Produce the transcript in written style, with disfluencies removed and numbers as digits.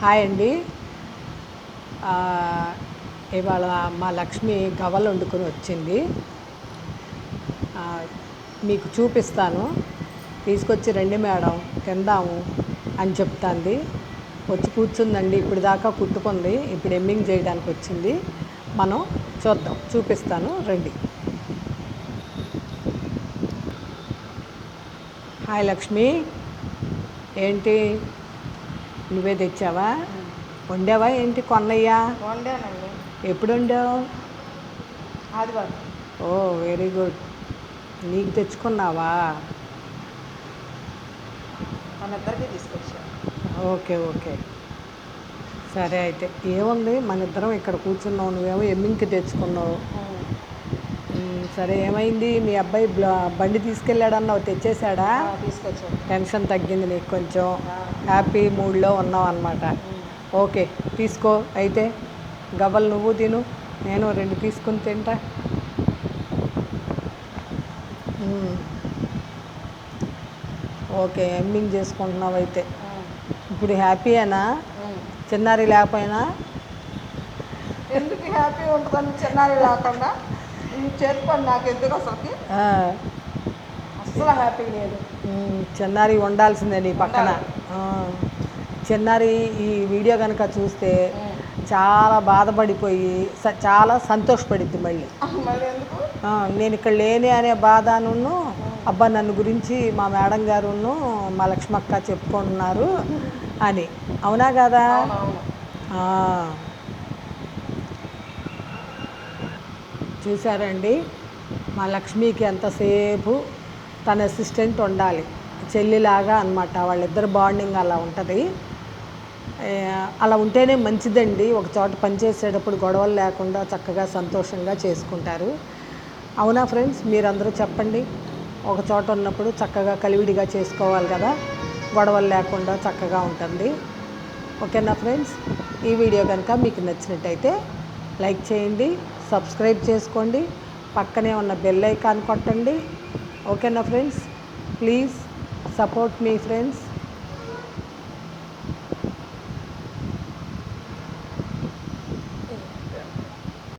Hi అండి. ఇవాళ మా లక్ష్మి గవ్వలు వండుకొని వచ్చింది. మీకు చూపిస్తాను. తీసుకొచ్చి రండి మేడం తిందాము అని చెప్తాంది. వచ్చి కూర్చుందండి. ఇప్పుడు దాకా కుట్టుకుంది. ఇప్పుడు ఎమ్మింగ్ చేయడానికి వచ్చింది. మనం చూద్దాం, చూపిస్తాను రండి. హాయ్ లక్ష్మి, ఏంటి నువ్వే తెచ్చావా? వండావా ఏంటి? కొన్నయ్యా? వండానండి. ఎప్పుడు వండావు? ఆదివారం. ఓ వెరీ గుడ్. నీకు తెచ్చుకున్నావా? మన ఇద్దరికి తీసుకొచ్చాను. ఓకే ఓకే, సరే అయితే ఏముంది, మన ఇద్దరం ఇక్కడ కూర్చున్నావు, నువ్వేమో ఎమ్మింకి తెచ్చుకున్నావు. సరే, ఏమైంది? మీ అబ్బాయి బండి తీసుకెళ్ళాడన్నావు, తెచ్చేసాడా? తీసుకొచ్చాను. టెన్షన్ తగ్గింది నీకు, కొంచెం హ్యాపీ మూడ్లో ఉన్నావు అన్నమాట. ఓకే, తీసుకో అయితే. గవ్వలు నువ్వు తిను, నేను 2 తీసుకుని తింటా. ఓకే, ఎమ్మింగ్ చేసుకుంటున్నావు అయితే. ఇప్పుడు హ్యాపీయేనా? చిన్నారి లేకపోయినా? ఎందుకు హ్యాపీ ఉంటుందని చిన్నారి లేకుండా? చేరుకోండి, నాకు ఎందుకు అసలుకి అస్సలు హ్యాపీ లేదు. చిన్నారి ఉండాల్సిందే నీ పక్కన. చిన్నారి ఈ వీడియో కనుక చూస్తే చాలా బాధపడిపోయి చాలా సంతోషపడిద్ది మళ్ళీ. ఎందుకు నేను ఇక్కడ లేని అనే బాధను, అబ్బా నన్ను గురించి మా మేడం గారును మా లక్ష్మక్క చెప్పుకుంటున్నారు అని. అవునా కదా? చూసారండి, మా లక్ష్మికి ఎంతసేపు తన అసిస్టెంట్ ఉండాలి, చెల్లిలాగా అన్నమాట. వాళ్ళిద్దరు బాండింగ్ అలా ఉంటుంది. అలా ఉంటేనే మంచిదండి. ఒక చోట పనిచేసేటప్పుడు గొడవలు లేకుండా చక్కగా సంతోషంగా చేసుకుంటారు. అవునా ఫ్రెండ్స్? మీరందరూ చెప్పండి. ఒక చోట ఉన్నప్పుడు చక్కగా కలివిడిగా చేసుకోవాలి కదా, గొడవలు లేకుండా చక్కగా ఉంటుంది. ఓకేనా ఫ్రెండ్స్? ఈ వీడియో కనుక మీకు నచ్చినట్టయితే లైక్ చేయండి, సబ్స్క్రైబ్ చేసుకోండి, పక్కనే ఉన్న బెల్ ఐకాన్ కొట్టండి. ఓకేనా friends? Please support me friends.